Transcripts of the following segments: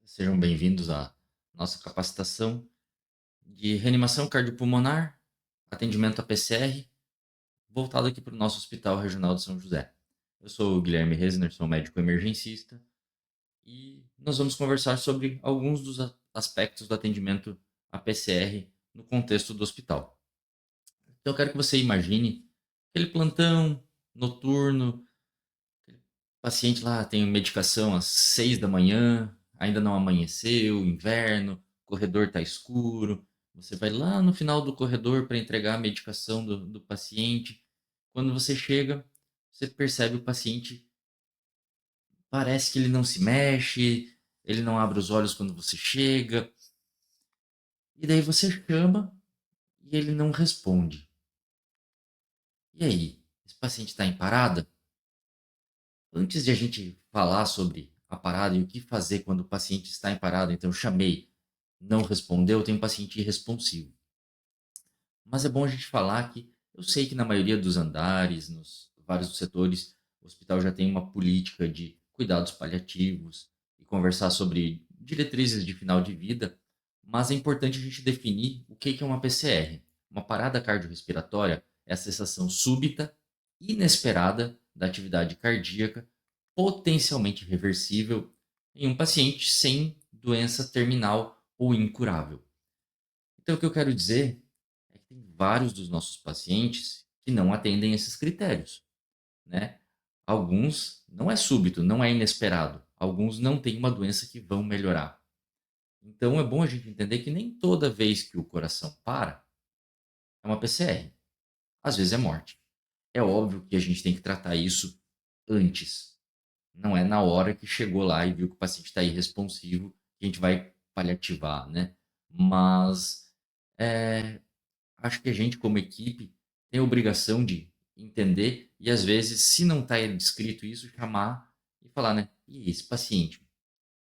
Sejam bem-vindos à nossa capacitação de reanimação cardiopulmonar, atendimento a PCR, voltado aqui para o nosso Hospital Regional de São José. Eu sou o Guilherme Resner, sou médico emergencista e nós vamos conversar sobre alguns dos aspectos do atendimento a PCR no contexto do hospital. Então eu quero que você imagine aquele plantão noturno, paciente lá tem medicação às 6 da manhã, ainda não amanheceu, inverno, o corredor está escuro. Você vai lá no final do corredor para entregar a medicação do paciente. Quando você chega, você percebe o paciente, parece que ele não se mexe, ele não abre os olhos quando você chega. E daí você chama e ele não responde. E aí? Esse paciente está em parada? Antes de a gente falar sobre a parada e o que fazer quando o paciente está em parada, então eu chamei, não respondeu, tem um paciente irresponsivo. Mas é bom a gente falar que eu sei que na maioria dos andares, nos vários setores, o hospital já tem uma política de cuidados paliativos e conversar sobre diretrizes de final de vida, mas é importante a gente definir o que é uma PCR. Uma parada cardiorrespiratória é a cessação súbita, inesperada da atividade cardíaca, potencialmente reversível em um paciente sem doença terminal ou incurável. Então, o que eu quero dizer é que tem vários dos nossos pacientes que não atendem esses critérios, né? Alguns não é súbito, não é inesperado. Alguns não têm uma doença que vão melhorar. Então, é bom a gente entender que nem toda vez que o coração para é uma PCR. Às vezes é morte. É óbvio que a gente tem que tratar isso antes. Não é na hora que chegou lá e viu que o paciente está irresponsivo que a gente vai paliativar, né? Mas é, acho que a gente, como equipe, tem a obrigação de entender e, às vezes, se não está descrito isso, chamar e falar, né? E esse paciente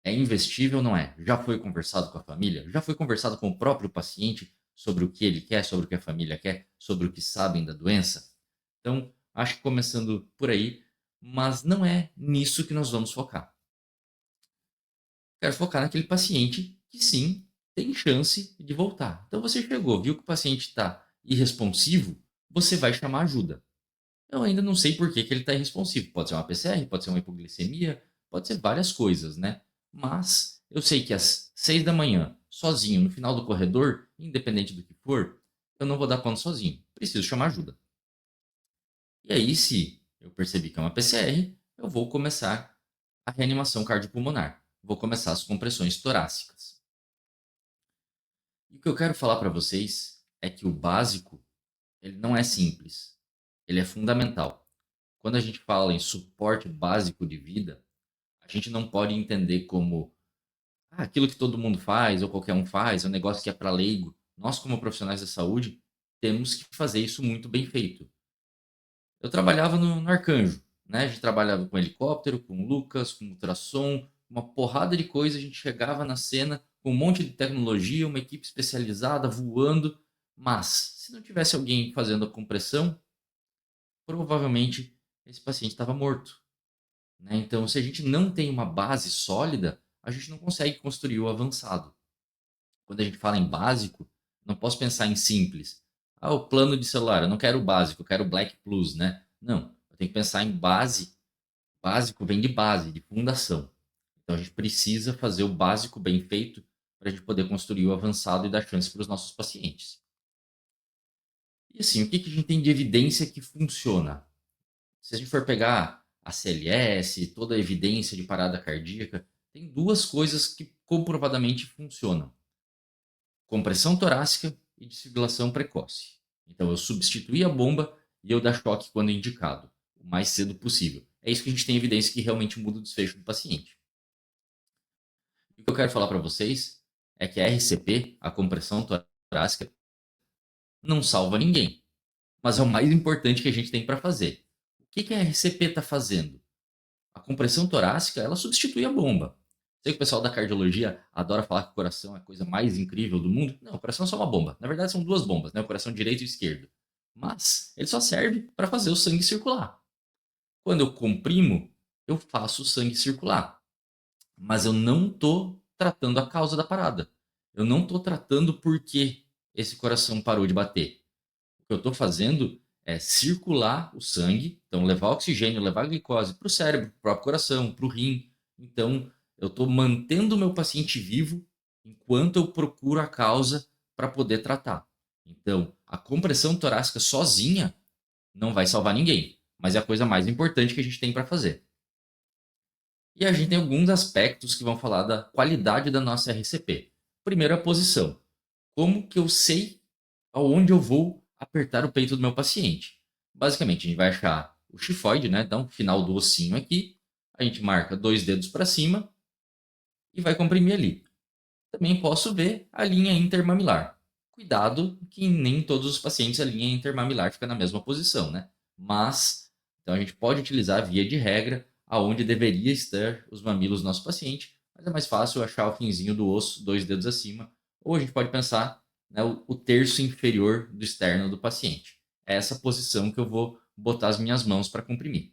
é investível ou não é? Já foi conversado com a família? Já foi conversado com o próprio paciente sobre o que ele quer, sobre o que a família quer, sobre o que sabem da doença? Então, acho que começando por aí, mas não é nisso que nós vamos focar. Quero focar naquele paciente que sim tem chance de voltar. Então você chegou, viu que o paciente está irresponsivo, você vai chamar ajuda. Eu ainda não sei por que, que ele está irresponsivo. Pode ser uma PCR, pode ser uma hipoglicemia, pode ser várias coisas, né? Mas eu sei que às 6 da manhã, sozinho, no final do corredor, independente do que for, eu não vou dar conta sozinho. Preciso chamar ajuda. E aí, se eu percebi que é uma PCR, eu vou começar a reanimação cardiopulmonar. Vou começar as compressões torácicas. E o que eu quero falar para vocês é que o básico, ele não é simples, ele é fundamental. Quando a gente fala em suporte básico de vida, a gente não pode entender como aquilo que todo mundo faz ou qualquer um faz, é um negócio que é para leigo. Nós, como profissionais da saúde, temos que fazer isso muito bem feito. Eu trabalhava no Arcanjo, né? A gente trabalhava com helicóptero, com Lucas, com ultrassom, uma porrada de coisa. A gente chegava na cena com um monte de tecnologia, uma equipe especializada voando. Mas, se não tivesse alguém fazendo a compressão, provavelmente esse paciente estava morto, né? Então, se a gente não tem uma base sólida, a gente não consegue construir o avançado. Quando a gente fala em básico, não posso pensar em simples. Ah, o plano de celular, eu não quero o básico, eu quero o Black Plus, né? Não, eu tenho que pensar em base. Básico vem de base, de fundação. Então a gente precisa fazer o básico bem feito para a gente poder construir o avançado e dar chance para os nossos pacientes. E assim, o que, que a gente tem de evidência que funciona? Se a gente for pegar a CLS, toda a evidência de parada cardíaca, tem duas coisas que comprovadamente funcionam: compressão torácica e desfibrilação precoce. Então eu substituir a bomba e eu dar choque quando indicado, o mais cedo possível. É isso que a gente tem evidência que realmente muda o desfecho do paciente. E o que eu quero falar para vocês é que a RCP, a compressão torácica, não salva ninguém, mas é o mais importante que a gente tem para fazer. O que, que a RCP está fazendo? A compressão torácica, ela substitui a bomba. Sei que o pessoal da cardiologia adora falar que o coração é a coisa mais incrível do mundo. Não, o coração é só uma bomba. Na verdade, são duas bombas, né? O coração direito e esquerdo. Mas ele só serve para fazer o sangue circular. Quando eu comprimo, eu faço o sangue circular. Mas eu não estou tratando a causa da parada. Eu não estou tratando por que esse coração parou de bater. O que eu estou fazendo é circular o sangue, então levar oxigênio, levar glicose para o cérebro, para o próprio coração, para o rim. Então, eu estou mantendo o meu paciente vivo enquanto eu procuro a causa para poder tratar. Então, a compressão torácica sozinha não vai salvar ninguém, mas é a coisa mais importante que a gente tem para fazer. E a gente tem alguns aspectos que vão falar da qualidade da nossa RCP. Primeiro, a posição. Como que eu sei aonde eu vou apertar o peito do meu paciente? Basicamente, a gente vai achar o chifoide, né? Então, final do ossinho aqui. A gente marca 2 dedos para cima e vai comprimir ali. Também posso ver a linha intermamilar. Cuidado que nem todos os pacientes a linha intermamilar fica na mesma posição, né? Mas, então a gente pode utilizar via de regra aonde deveria estar os mamilos do nosso paciente, mas é mais fácil achar o finzinho do osso, 2 dedos acima, ou a gente pode pensar, né, o terço inferior do externo do paciente. É essa posição que eu vou botar as minhas mãos para comprimir.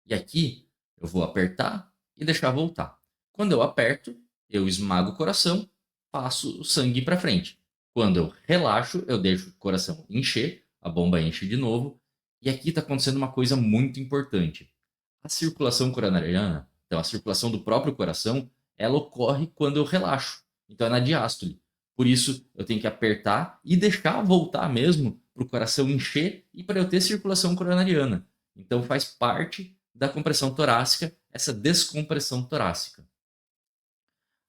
E aqui eu vou apertar e deixar voltar. Quando eu aperto, eu esmago o coração, passo o sangue para frente. Quando eu relaxo, eu deixo o coração encher, a bomba enche de novo. E aqui está acontecendo uma coisa muito importante. A circulação coronariana, então a circulação do próprio coração, ela ocorre quando eu relaxo. Então é na diástole. Por isso, eu tenho que apertar e deixar voltar mesmo para o coração encher e para eu ter circulação coronariana. Então faz parte da compressão torácica, essa descompressão torácica.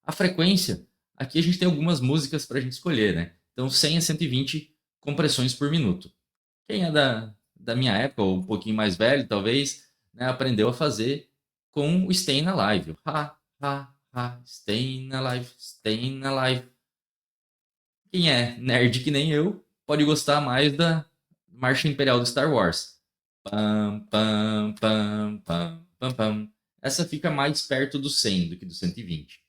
A frequência, aqui a gente tem algumas músicas para a gente escolher, né? Então 100 a 120 compressões por minuto. Quem é da minha época, ou um pouquinho mais velho, talvez, né, aprendeu a fazer com o Staying Alive. Ha, ha, ha, Staying Alive, Staying Alive. Quem é nerd que nem eu, pode gostar mais da Marcha Imperial do Star Wars. Pam, pam, pam, pam, pam, pam. Essa fica mais perto do 100 do que do 120.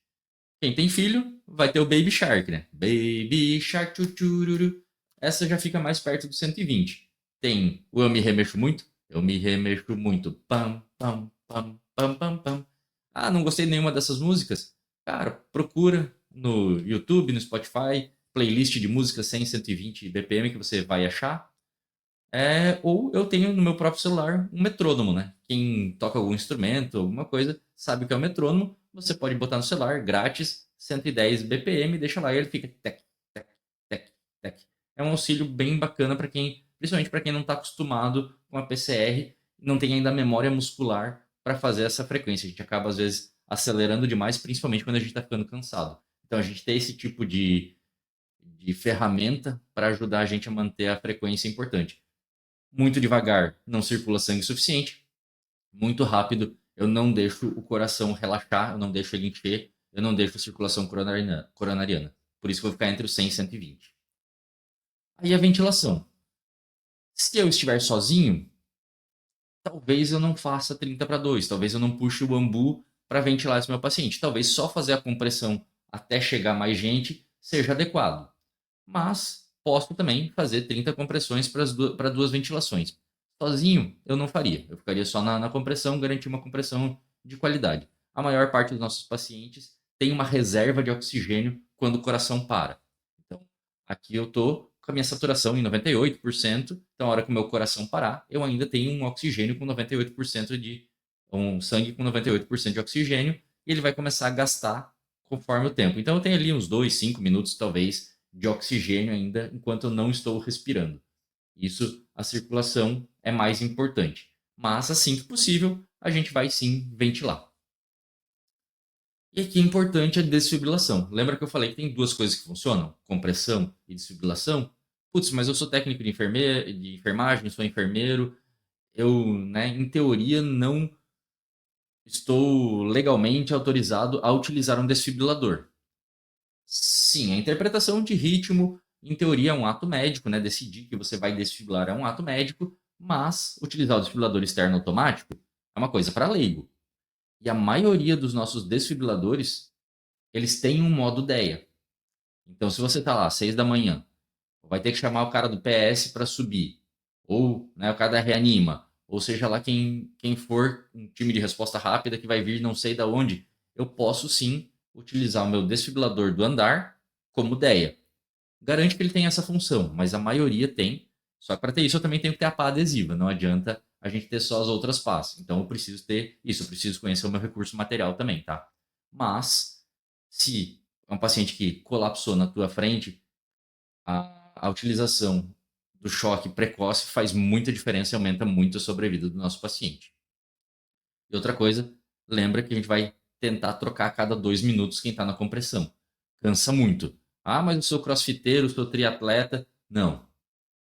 Quem tem filho vai ter o Baby Shark, né? Baby Shark, tchururu. Essa já fica mais perto do 120. Tem o Eu Me Remexo Muito. Eu me remexo muito. Pam, pam, pam, pam, pam, pam. Ah, não gostei de nenhuma dessas músicas? Cara, procura no YouTube, no Spotify, playlist de músicas 100, 120 BPM que você vai achar. Ou eu tenho no meu próprio celular um metrônomo, né? Quem toca algum instrumento, alguma coisa, sabe o que é o metrônomo. Você pode botar no celular, grátis, 110 BPM, deixa lá e ele fica tec, tec, tec, tec. É um auxílio bem bacana para quem, principalmente para quem não está acostumado com a PCR e não tem ainda a memória muscular para fazer essa frequência. A gente acaba, às vezes, acelerando demais, principalmente quando a gente está ficando cansado. Então, a gente tem esse tipo de ferramenta para ajudar a gente a manter a frequência importante. Muito devagar, não circula sangue suficiente. Muito rápido, eu não deixo o coração relaxar, eu não deixo ele encher, eu não deixo a circulação coronariana. Por isso que eu vou ficar entre os 100 e 120. Aí a ventilação. Se eu estiver sozinho, talvez eu não faça 30/2, talvez eu não puxe o bambu para ventilar esse meu paciente. Talvez só fazer a compressão até chegar mais gente seja adequado. Mas posso também fazer 30 compressões para duas ventilações. Sozinho, eu não faria. Eu ficaria só na compressão, garantir uma compressão de qualidade. A maior parte dos nossos pacientes tem uma reserva de oxigênio quando o coração para. Então, aqui eu estou com a minha saturação em 98%. Então, a hora que o meu coração parar, eu ainda tenho um oxigênio com 98% de. Um sangue com 98% de oxigênio. E ele vai começar a gastar conforme o tempo. Então, eu tenho ali uns 2, 5 minutos, talvez, de oxigênio ainda enquanto eu não estou respirando. Isso, a circulação é mais importante. Mas assim que possível, a gente vai sim ventilar. E aqui é importante a desfibrilação. Lembra que eu falei que tem duas coisas que funcionam? Compressão e desfibrilação? Putz, mas eu sou técnico de enfermagem, sou enfermeiro. Eu, né, em teoria, não estou legalmente autorizado a utilizar um desfibrilador. Sim, a interpretação de ritmo, em teoria, é um ato médico, né? Decidir que você vai desfibrilar é um ato médico, mas utilizar o desfibrilador externo automático é uma coisa para leigo. E a maioria dos nossos desfibriladores, eles têm um modo DEA. Então, se você está lá às 6 da manhã, vai ter que chamar o cara do PS para subir, ou né, o cara da Reanima, ou seja lá quem for um time de resposta rápida que vai vir não sei da onde, eu posso sim utilizar o meu desfibrilador do andar como DEA. Garante que ele tem essa função, mas a maioria tem. Só que para ter isso eu também tenho que ter a pá adesiva. Não adianta a gente ter só as outras pás. Então eu preciso ter isso, eu preciso conhecer o meu recurso material também, tá? Mas se é um paciente que colapsou na tua frente, a utilização do choque precoce faz muita diferença e aumenta muito a sobrevida do nosso paciente. E outra coisa, lembra que a gente vai tentar trocar a cada 2 minutos quem está na compressão. Cansa muito. Ah, mas eu sou crossfiteiro, sou triatleta. Não.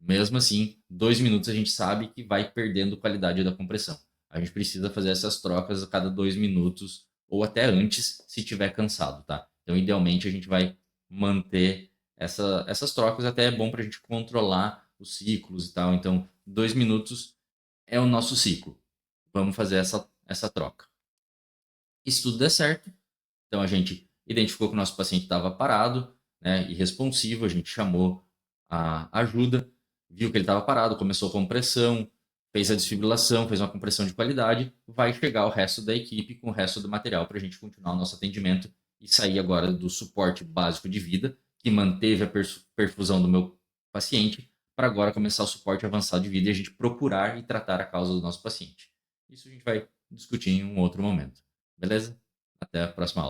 Mesmo assim, 2 minutos a gente sabe que vai perdendo qualidade da compressão. A gente precisa fazer essas trocas a cada 2 minutos ou até antes, se tiver cansado, tá? Então, idealmente, a gente vai manter essas trocas. Até é bom para a gente controlar os ciclos e tal. Então, 2 minutos é o nosso ciclo. Vamos fazer essa troca. E se tudo der certo, então a gente identificou que o nosso paciente estava parado, né, irresponsivo, a gente chamou a ajuda, viu que ele estava parado, começou a compressão, fez a desfibrilação, fez uma compressão de qualidade, vai chegar o resto da equipe com o resto do material para a gente continuar o nosso atendimento e sair agora do suporte básico de vida, que manteve a perfusão do meu paciente, para agora começar o suporte avançado de vida e a gente procurar e tratar a causa do nosso paciente. Isso a gente vai discutir em um outro momento. Beleza? Até a próxima aula.